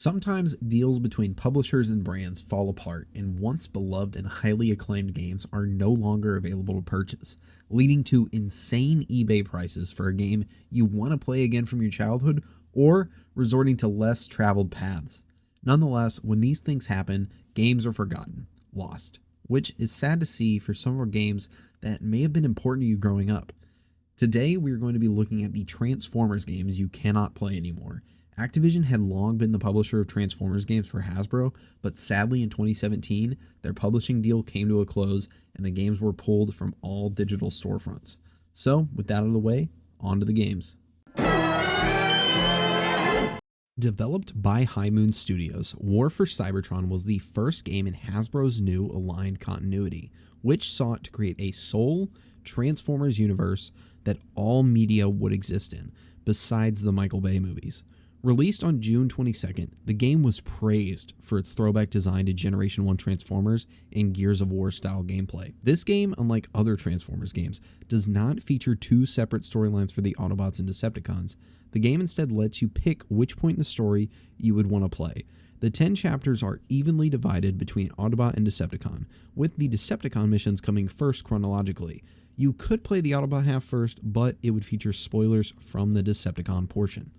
Sometimes deals between publishers and brands fall apart, and once beloved and highly acclaimed games are no longer available to purchase, leading to insane eBay prices for a game you want to play again from your childhood, or resorting to less traveled paths. Nonetheless, when these things happen, games are forgotten, lost, which is sad to see for some of our games that may have been important to you growing up. Today, we are going to be looking at the Transformers games you cannot play anymore. Activision had long been the publisher of Transformers games for Hasbro, but sadly in 2017, their publishing deal came to a close and the games were pulled from all digital storefronts. So, with that out of the way, on to the games. Developed by High Moon Studios, War for Cybertron was the first game in Hasbro's new aligned continuity, which sought to create a sole Transformers universe that all media would exist in, besides the Michael Bay movies. Released on June 22nd, the game was praised for its throwback design to Generation 1 Transformers and Gears of War style gameplay. This game, unlike other Transformers games, does not feature two separate storylines for the Autobots and Decepticons. The game instead lets you pick which point in the story you would want to play. The 10 chapters are evenly divided between Autobot and Decepticon, with the Decepticon missions coming first chronologically. You could play the Autobot half first, but it would feature spoilers from the Decepticon portion.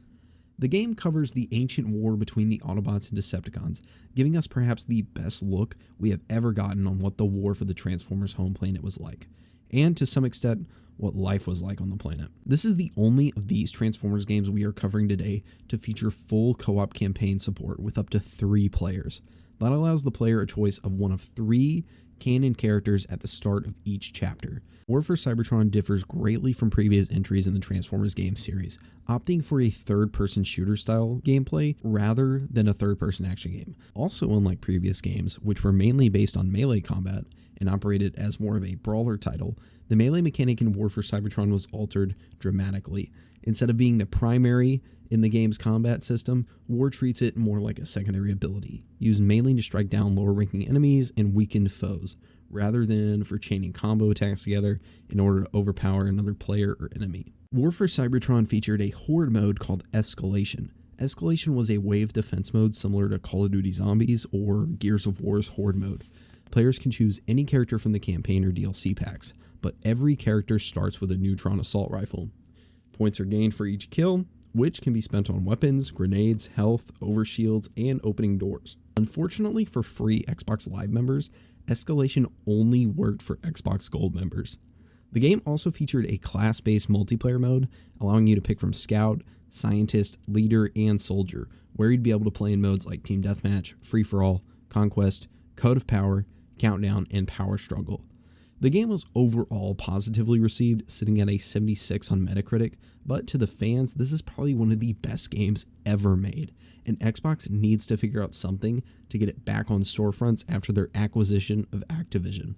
The game covers the ancient war between the Autobots and Decepticons, giving us perhaps the best look we have ever gotten on what the war for the Transformers home planet was like, and to some extent, what life was like on the planet. This is the only of these Transformers games we are covering today to feature full co-op campaign support with up to 3 players. That allows the player a choice of one of 3 canon characters at the start of each chapter. War for Cybertron differs greatly from previous entries in the Transformers game series, opting for a third-person shooter-style gameplay rather than a third-person action game. Also, unlike previous games, which were mainly based on melee combat and operated as more of a brawler title, the melee mechanic in War for Cybertron was altered dramatically. Instead of being the primary in the game's combat system, War treats it more like a secondary ability, used mainly to strike down lower-ranking enemies and weakened foes, rather than for chaining combo attacks together in order to overpower another player or enemy. War for Cybertron featured a horde mode called Escalation. Escalation was a wave defense mode similar to Call of Duty Zombies or Gears of War's horde mode. Players can choose any character from the campaign or DLC packs, but every character starts with a neutron assault rifle. Points are gained for each kill, which can be spent on weapons, grenades, health, overshields, and opening doors. Unfortunately for free Xbox Live members, Escalation only worked for Xbox Gold members. The game also featured a class-based multiplayer mode, allowing you to pick from Scout, Scientist, Leader, and Soldier, where you'd be able to play in modes like Team Deathmatch, Free-for-All, Conquest, Code of Power, Countdown, and Power Struggle. The game was overall positively received, sitting at a 76 on Metacritic, but to the fans, this is probably one of the best games ever made, and Xbox needs to figure out something to get it back on storefronts after their acquisition of Activision.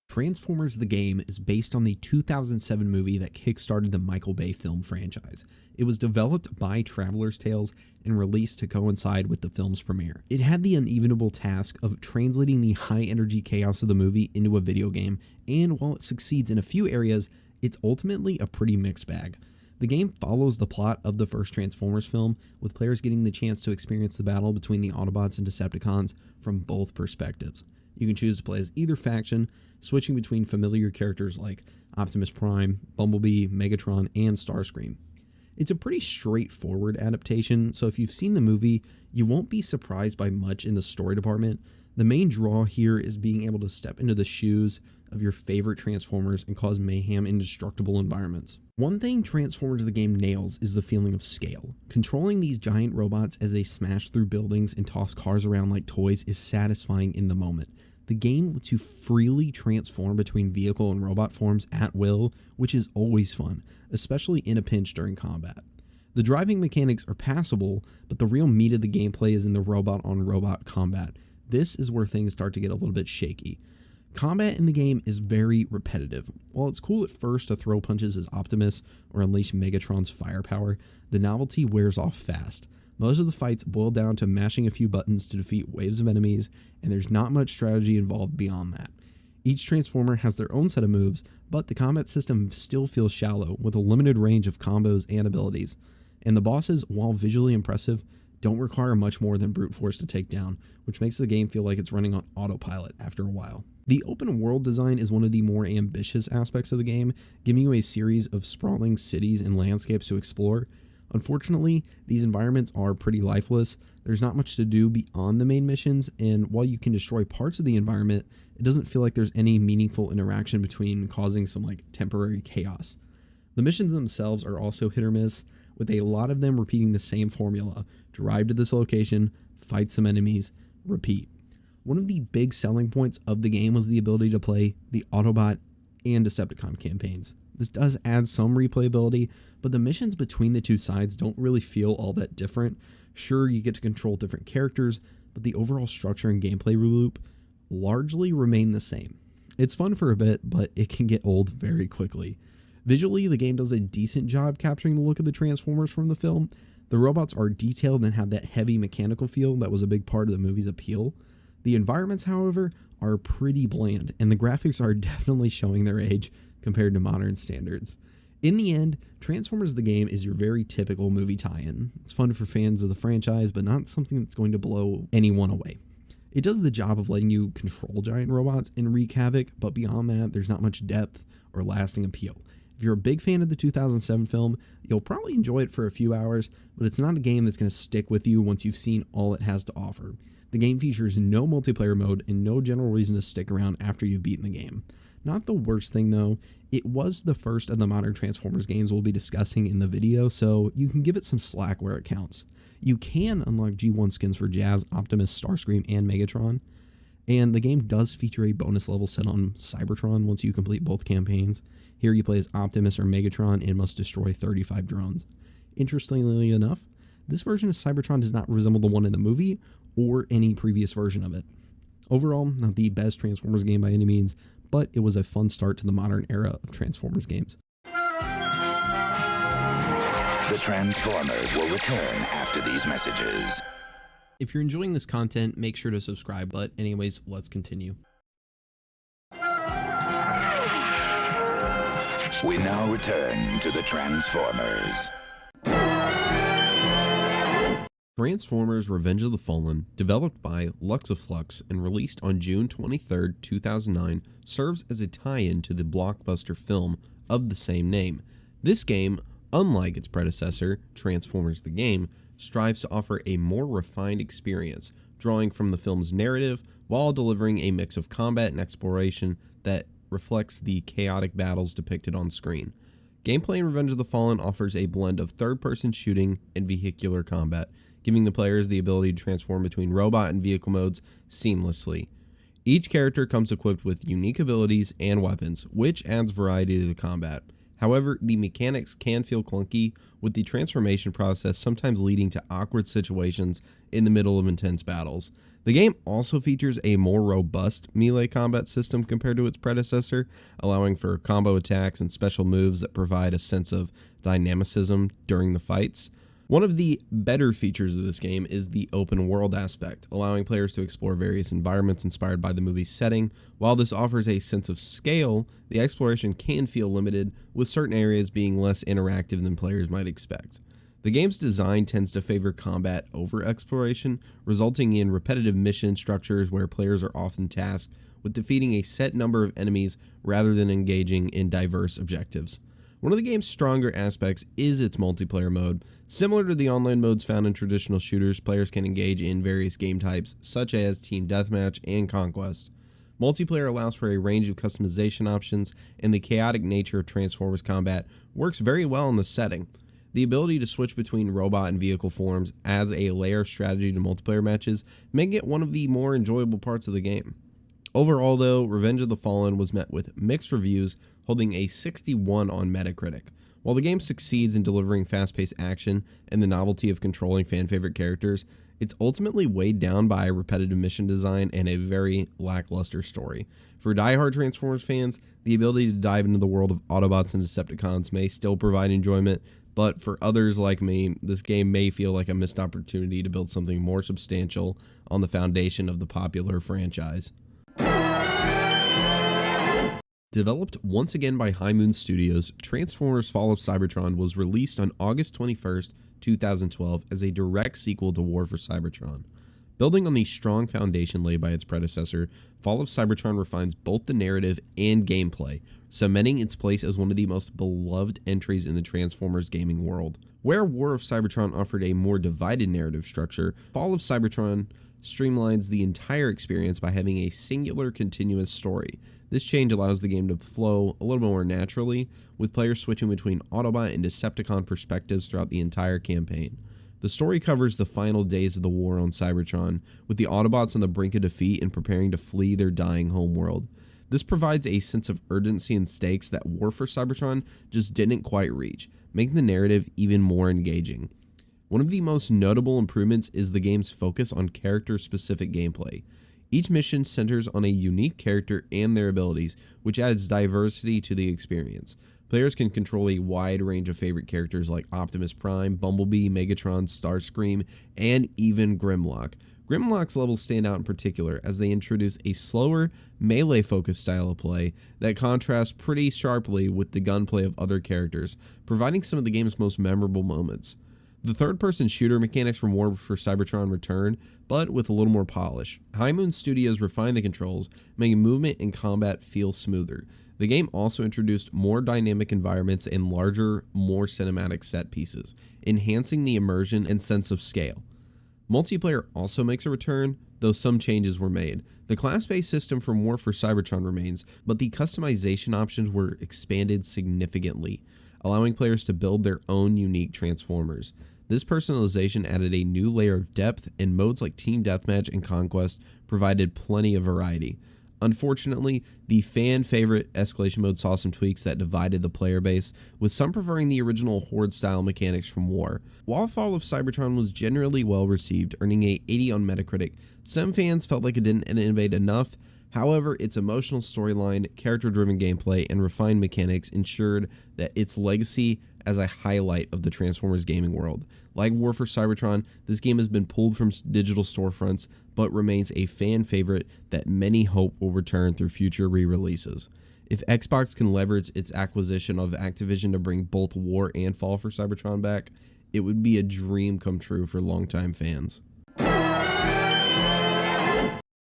Transformers the game is based on the 2007 movie that kickstarted the Michael Bay film franchise. It was developed by Traveler's Tales and released to coincide with the film's premiere. It had the unevenable task of translating the high-energy chaos of the movie into a video game, and while it succeeds in a few areas, it's ultimately a pretty mixed bag. The game follows the plot of the first Transformers film, with players getting the chance to experience the battle between the Autobots and Decepticons from both perspectives. You can choose to play as either faction, switching between familiar characters like Optimus Prime, Bumblebee, Megatron, and Starscream. It's a pretty straightforward adaptation, so if you've seen the movie, you won't be surprised by much in the story department. The main draw here is being able to step into the shoes of your favorite Transformers and cause mayhem in destructible environments. One thing Transformers the game nails is the feeling of scale. Controlling these giant robots as they smash through buildings and toss cars around like toys is satisfying in the moment. The game lets you freely transform between vehicle and robot forms at will, which is always fun, especially in a pinch during combat. The driving mechanics are passable, but the real meat of the gameplay is in the robot-on-robot combat. This is where things start to get a little bit shaky. Combat in the game is very repetitive. While it's cool at first to throw punches as Optimus or unleash Megatron's firepower, the novelty wears off fast. Most of the fights boil down to mashing a few buttons to defeat waves of enemies, and there's not much strategy involved beyond that. Each Transformer has their own set of moves, but the combat system still feels shallow, with a limited range of combos and abilities. and the bosses, while visually impressive, don't require much more than brute force to take down, which makes the game feel like it's running on autopilot after a while. The open world design is one of the more ambitious aspects of the game, giving you a series of sprawling cities and landscapes to explore. Unfortunately, these environments are pretty lifeless. There's not much to do beyond the main missions, and while you can destroy parts of the environment, it doesn't feel like there's any meaningful interaction between causing some temporary chaos. The missions themselves are also hit or miss, with a lot of them repeating the same formula: drive to this location, fight some enemies, repeat. One of the big selling points of the game was the ability to play the Autobot and Decepticon campaigns. This does add some replayability, but the missions between the two sides don't really feel all that different. Sure, you get to control different characters, but the overall structure and gameplay loop largely remain the same. It's fun for a bit, but it can get old very quickly. Visually, the game does a decent job capturing the look of the Transformers from the film. The robots are detailed and have that heavy mechanical feel that was a big part of the movie's appeal. The environments, however, are pretty bland, and the graphics are definitely showing their age compared to modern standards. In the end, Transformers the game is your very typical movie tie-in. It's fun for fans of the franchise, but not something that's going to blow anyone away. It does the job of letting you control giant robots and wreak havoc, but beyond that, there's not much depth or lasting appeal. If you're a big fan of the 2007 film, you'll probably enjoy it for a few hours, but it's not a game that's going to stick with you once you've seen all it has to offer. The game features no multiplayer mode and no general reason to stick around after you've beaten the game. Not the worst thing though, it was the first of the modern Transformers games we'll be discussing in the video, so you can give it some slack where it counts. You can unlock G1 skins for Jazz, Optimus, Starscream, and Megatron, and the game does feature a bonus level set on Cybertron once you complete both campaigns. Here you play as Optimus or Megatron and must destroy 35 drones. Interestingly enough, this version of Cybertron does not resemble the one in the movie or any previous version of it. Overall, not the best Transformers game by any means, but it was a fun start to the modern era of Transformers games. The Transformers will return after these messages. If you're enjoying this content, make sure to subscribe, but anyways, let's continue. We now return to the Transformers. Transformers Revenge of the Fallen, developed by Luxaflux and released on June 23, 2009, serves as a tie-in to the blockbuster film of the same name. This game, unlike its predecessor, Transformers the Game, strives to offer a more refined experience, drawing from the film's narrative while delivering a mix of combat and exploration that reflects the chaotic battles depicted on screen. Gameplay in Revenge of the Fallen offers a blend of third-person shooting and vehicular combat, giving the players the ability to transform between robot and vehicle modes seamlessly. Each character comes equipped with unique abilities and weapons, which adds variety to the combat. However, the mechanics can feel clunky, with the transformation process sometimes leading to awkward situations in the middle of intense battles. The game also features a more robust melee combat system compared to its predecessor, allowing for combo attacks and special moves that provide a sense of dynamicism during the fights. One of the better features of this game is the open world aspect, allowing players to explore various environments inspired by the movie's setting. While this offers a sense of scale, the exploration can feel limited, with certain areas being less interactive than players might expect. The game's design tends to favor combat over exploration, resulting in repetitive mission structures where players are often tasked with defeating a set number of enemies rather than engaging in diverse objectives. One of the game's stronger aspects is its multiplayer mode. Similar to the online modes found in traditional shooters, players can engage in various game types, such as Team Deathmatch and Conquest. Multiplayer allows for a range of customization options, and the chaotic nature of Transformers combat works very well in the setting. The ability to switch between robot and vehicle forms adds a layer of strategy to multiplayer matches, making it one of the more enjoyable parts of the game. Overall, though, Revenge of the Fallen was met with mixed reviews, holding a 61 on Metacritic. While the game succeeds in delivering fast-paced action and the novelty of controlling fan-favorite characters, it's ultimately weighed down by repetitive mission design and a very lackluster story. For die-hard Transformers fans, the ability to dive into the world of Autobots and Decepticons may still provide enjoyment, but for others like me, this game may feel like a missed opportunity to build something more substantial on the foundation of the popular franchise. Developed once again by High Moon Studios, Transformers Fall of Cybertron was released on August 21st, 2012 as a direct sequel to War for Cybertron. Building on the strong foundation laid by its predecessor, Fall of Cybertron refines both the narrative and gameplay, cementing its place as one of the most beloved entries in the Transformers gaming world. Where War of Cybertron offered a more divided narrative structure, Fall of Cybertron streamlines the entire experience by having a singular continuous story. This change allows the game to flow a little bit more naturally, with players switching between Autobot and Decepticon perspectives throughout the entire campaign. The story covers the final days of the war on Cybertron, with the Autobots on the brink of defeat and preparing to flee their dying homeworld. This provides a sense of urgency and stakes that War for Cybertron just didn't quite reach, making the narrative even more engaging. One of the most notable improvements is the game's focus on character-specific gameplay. Each mission centers on a unique character and their abilities, which adds diversity to the experience. Players can control a wide range of favorite characters like Optimus Prime, Bumblebee, Megatron, Starscream, and even Grimlock. Grimlock's levels stand out in particular as they introduce a slower, melee-focused style of play that contrasts pretty sharply with the gunplay of other characters, providing some of the game's most memorable moments. The third-person shooter mechanics from War for Cybertron return, but with a little more polish. High Moon Studios refined the controls, making movement and combat feel smoother. The game also introduced more dynamic environments and larger, more cinematic set pieces, enhancing the immersion and sense of scale. Multiplayer also makes a return, though some changes were made. The class-based system from War for Cybertron remains, but the customization options were expanded significantly, allowing players to build their own unique Transformers. This personalization added a new layer of depth, and modes like Team Deathmatch and Conquest provided plenty of variety. Unfortunately, the fan-favorite Escalation mode saw some tweaks that divided the player base, with some preferring the original Horde-style mechanics from War. While Fall of Cybertron was generally well-received, earning a 80 on Metacritic, some fans felt like it didn't innovate enough. However, its emotional storyline, character-driven gameplay, and refined mechanics ensured that its legacy as a highlight of the Transformers gaming world. Like War for Cybertron, this game has been pulled from digital storefronts, but remains a fan favorite that many hope will return through future re-releases. If Xbox can leverage its acquisition of Activision to bring both War and Fall for Cybertron back, it would be a dream come true for longtime fans.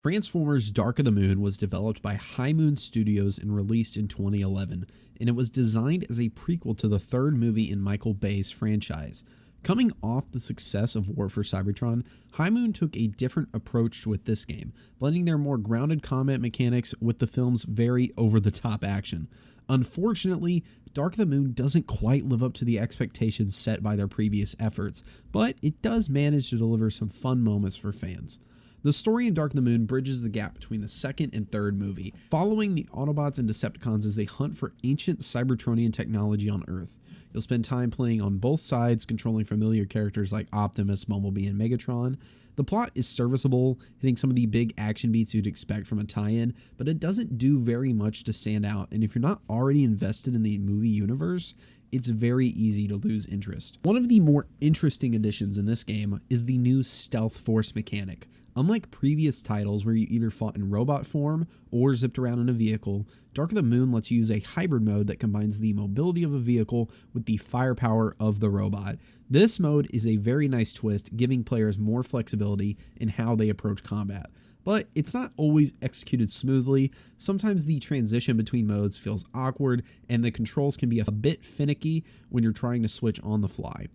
Transformers Dark of the Moon was developed by High Moon Studios and released in 2011, and it was designed as a prequel to the third movie in Michael Bay's franchise. Coming off the success of War for Cybertron, High Moon took a different approach with this game, blending their more grounded combat mechanics with the film's very over-the-top action. Unfortunately, Dark of the Moon doesn't quite live up to the expectations set by their previous efforts, but it does manage to deliver some fun moments for fans. The story in Dark of the Moon bridges the gap between the second and third movie, following the Autobots and Decepticons as they hunt for ancient Cybertronian technology on Earth. You'll spend time playing on both sides, controlling familiar characters like Optimus, Bumblebee, and Megatron. The plot is serviceable, hitting some of the big action beats you'd expect from a tie-in, but it doesn't do very much to stand out, and if you're not already invested in the movie universe, it's very easy to lose interest. One of the more interesting additions in this game is the new Stealth Force mechanic. Unlike previous titles where you either fought in robot form or zipped around in a vehicle, Dark of the Moon lets you use a hybrid mode that combines the mobility of a vehicle with the firepower of the robot. This mode is a very nice twist, giving players more flexibility in how they approach combat. But it's not always executed smoothly. Sometimes the transition between modes feels awkward, and the controls can be a bit finicky when you're trying to switch on the fly.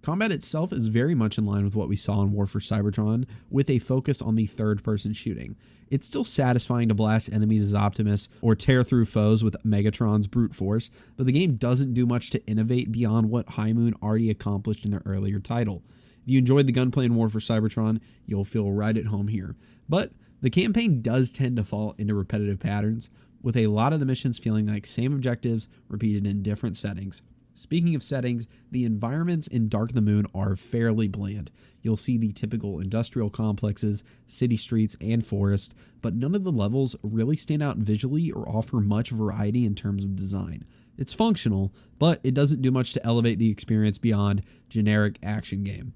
Combat itself is very much in line with what we saw in War for Cybertron, with a focus on the third-person shooting. It's still satisfying to blast enemies as Optimus or tear through foes with Megatron's brute force, but the game doesn't do much to innovate beyond what High Moon already accomplished in their earlier title. If you enjoyed the gunplay in War for Cybertron, you'll feel right at home here. But the campaign does tend to fall into repetitive patterns, with a lot of the missions feeling like same objectives repeated in different settings. Speaking of settings, the environments in Dark of the Moon are fairly bland. You'll see the typical industrial complexes, city streets, and forests, but none of the levels really stand out visually or offer much variety in terms of design. It's functional, but it doesn't do much to elevate the experience beyond generic action game.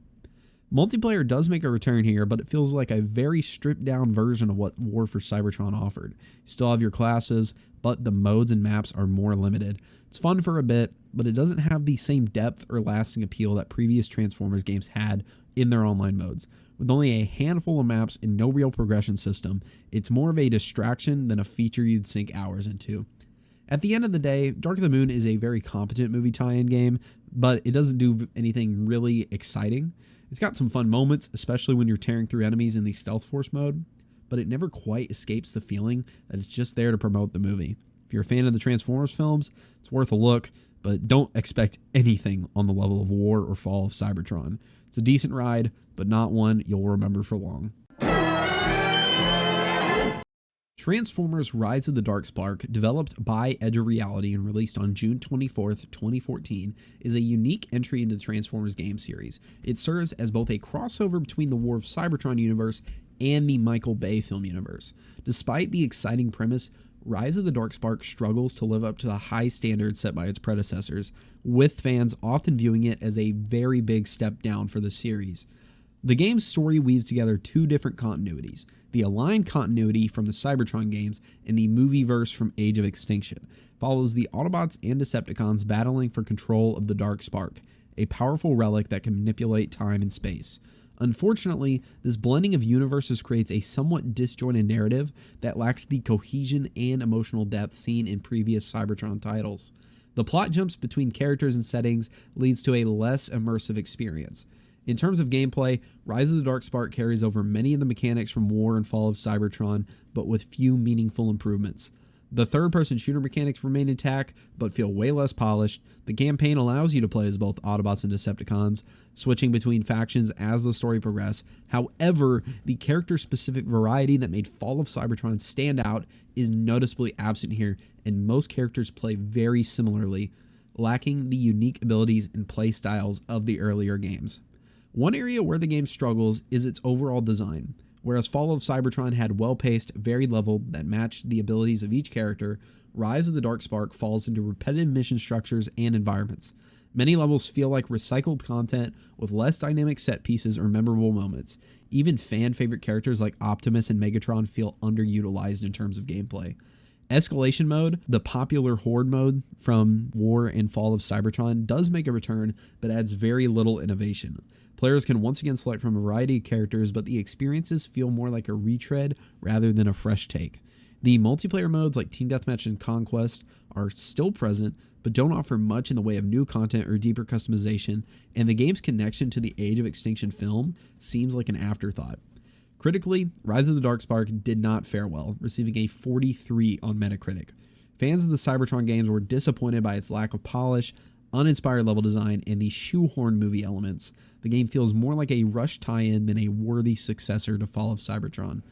Multiplayer does make a return here, but it feels like a very stripped down version of what War for Cybertron offered. You still have your classes, but the modes and maps are more limited. It's fun for a bit, but it doesn't have the same depth or lasting appeal that previous Transformers games had in their online modes. With only a handful of maps and no real progression system, it's more of a distraction than a feature you'd sink hours into. At the end of the day, Dark of the Moon is a very competent movie tie-in game, but it doesn't do anything really exciting. It's got some fun moments, especially when you're tearing through enemies in the Stealth Force mode, but it never quite escapes the feeling that it's just there to promote the movie. If you're a fan of the Transformers films, it's worth a look, but don't expect anything on the level of War or Fall of Cybertron. It's a decent ride, but not one you'll remember for long. Transformers Rise of the Darkspark, developed by Edge of Reality and released on June 24th, 2014, is a unique entry into the Transformers game series. It serves as both a crossover between the War of Cybertron universe and the Michael Bay film universe. Despite the exciting premise, Rise of the Darkspark struggles to live up to the high standards set by its predecessors, with fans often viewing it as a very big step down for the series. The game's story weaves together two different continuities: the aligned continuity from the Cybertron games and the movieverse from Age of Extinction. Follows the Autobots and Decepticons battling for control of the Darkspark, a powerful relic that can manipulate time and space. Unfortunately, this blending of universes creates a somewhat disjointed narrative that lacks the cohesion and emotional depth seen in previous Cybertron titles. The plot jumps between characters and settings leads to a less immersive experience. In terms of gameplay, Rise of the Darkspark carries over many of the mechanics from War and Fall of Cybertron, but with few meaningful improvements. The third-person shooter mechanics remain intact, but feel way less polished. The campaign allows you to play as both Autobots and Decepticons, switching between factions as the story progresses. However, the character-specific variety that made Fall of Cybertron stand out is noticeably absent here, and most characters play very similarly, lacking the unique abilities and play styles of the earlier games. One area where the game struggles is its overall design. Whereas Fall of Cybertron had well-paced, varied level that matched the abilities of each character, Rise of the Darkspark falls into repetitive mission structures and environments. Many levels feel like recycled content with less dynamic set pieces or memorable moments. Even fan-favorite characters like Optimus and Megatron feel underutilized in terms of gameplay. Escalation mode, the popular Horde mode from War and Fall of Cybertron, does make a return, but adds very little innovation. Players can once again select from a variety of characters, but the experiences feel more like a retread rather than a fresh take. The multiplayer modes like Team Deathmatch and Conquest are still present, but don't offer much in the way of new content or deeper customization, and the game's connection to the Age of Extinction film seems like an afterthought. Critically, Rise of the Darkspark did not fare well, receiving a 43 on Metacritic. Fans of the Cybertron games were disappointed by its lack of polish, uninspired level design, and the shoehorn movie elements. The game feels more like a rushed tie-in than a worthy successor to Fall of Cybertron.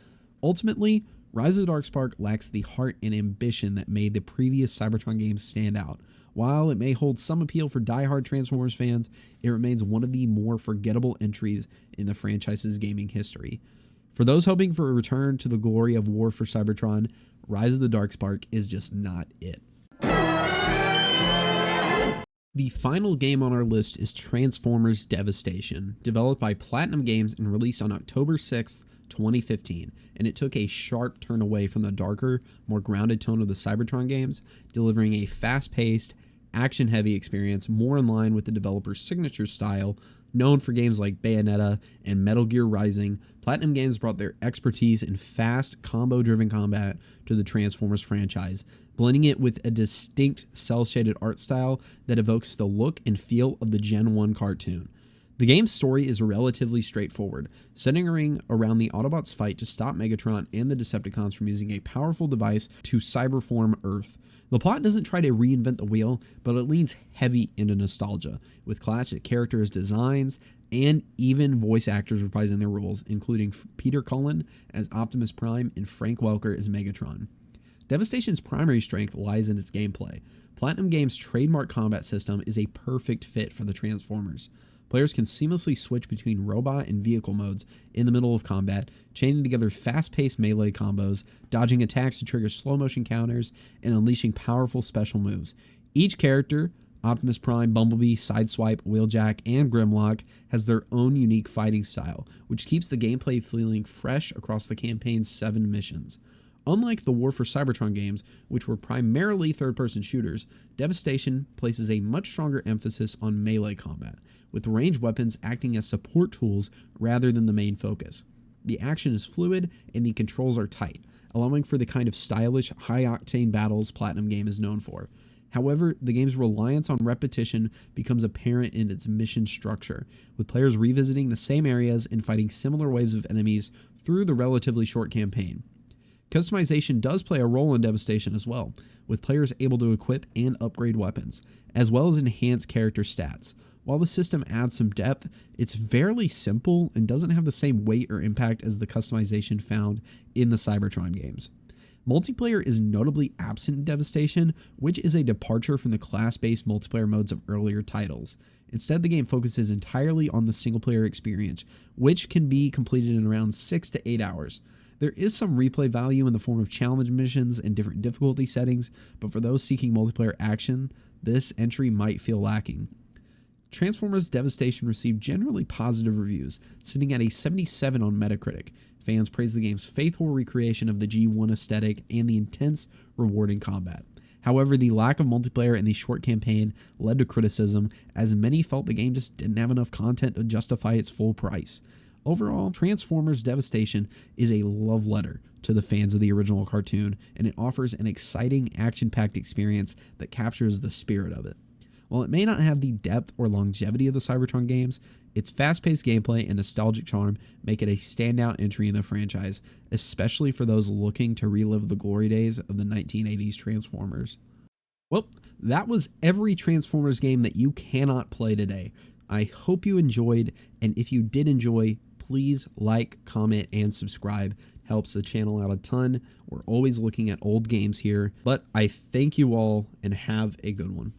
Ultimately, Rise of the Darkspark lacks the heart and ambition that made the previous Cybertron games stand out. While it may hold some appeal for die-hard Transformers fans, it remains one of the more forgettable entries in the franchise's gaming history. For those hoping for a return to the glory of War for Cybertron, Rise of the Darkspark is just not it. The final game on our list is Transformers Devastation, developed by Platinum Games and released on October 6th, 2015, and it took a sharp turn away from the darker, more grounded tone of the Cybertron games, delivering a fast-paced, action-heavy experience more in line with the developer's signature style. Known for games like Bayonetta and Metal Gear Rising, Platinum Games brought their expertise in fast, combo-driven combat to the Transformers franchise, blending it with a distinct cel-shaded art style that evokes the look and feel of the Gen 1 cartoon. The game's story is relatively straightforward, centering around the Autobots' fight to stop Megatron and the Decepticons from using a powerful device to cyberform Earth. The plot doesn't try to reinvent the wheel, but it leans heavy into nostalgia, with classic characters' designs and even voice actors reprising their roles, including Peter Cullen as Optimus Prime and Frank Welker as Megatron. Devastation's primary strength lies in its gameplay. Platinum Games' trademark combat system is a perfect fit for the Transformers. Players can seamlessly switch between robot and vehicle modes in the middle of combat, chaining together fast-paced melee combos, dodging attacks to trigger slow-motion counters, and unleashing powerful special moves. Each character Optimus Prime, Bumblebee, Sideswipe, Wheeljack, and Grimlock has their own unique fighting style, which keeps the gameplay feeling fresh across the campaign's 7 missions. Unlike the War for Cybertron games, which were primarily third-person shooters, Devastation places a much stronger emphasis on melee combat, with ranged weapons acting as support tools rather than the main focus. The action is fluid and the controls are tight, allowing for the kind of stylish, high-octane battles Platinum Game is known for. However, the game's reliance on repetition becomes apparent in its mission structure, with players revisiting the same areas and fighting similar waves of enemies through the relatively short campaign. Customization does play a role in Devastation as well, with players able to equip and upgrade weapons, as well as enhance character stats. While the system adds some depth, it's fairly simple and doesn't have the same weight or impact as the customization found in the Cybertron games. Multiplayer is notably absent in Devastation, which is a departure from the class-based multiplayer modes of earlier titles. Instead, the game focuses entirely on the single-player experience, which can be completed in around 6 to 8 hours. There is some replay value in the form of challenge missions and different difficulty settings, but for those seeking multiplayer action, this entry might feel lacking. Transformers Devastation received generally positive reviews, sitting at a 77 on Metacritic. Fans praised the game's faithful recreation of the G1 aesthetic and the intense, rewarding combat. However, the lack of multiplayer in the short campaign led to criticism, as many felt the game just didn't have enough content to justify its full price. Overall, Transformers Devastation is a love letter to the fans of the original cartoon, and it offers an exciting, action-packed experience that captures the spirit of it. While it may not have the depth or longevity of the Cybertron games, its fast-paced gameplay and nostalgic charm make it a standout entry in the franchise, especially for those looking to relive the glory days of the 1980s Transformers. Well, that was every Transformers game that you cannot play today. I hope you enjoyed, and if you did enjoy, please like, comment, and subscribe. Helps the channel out a ton. We're always looking at old games here, but I thank you all and have a good one.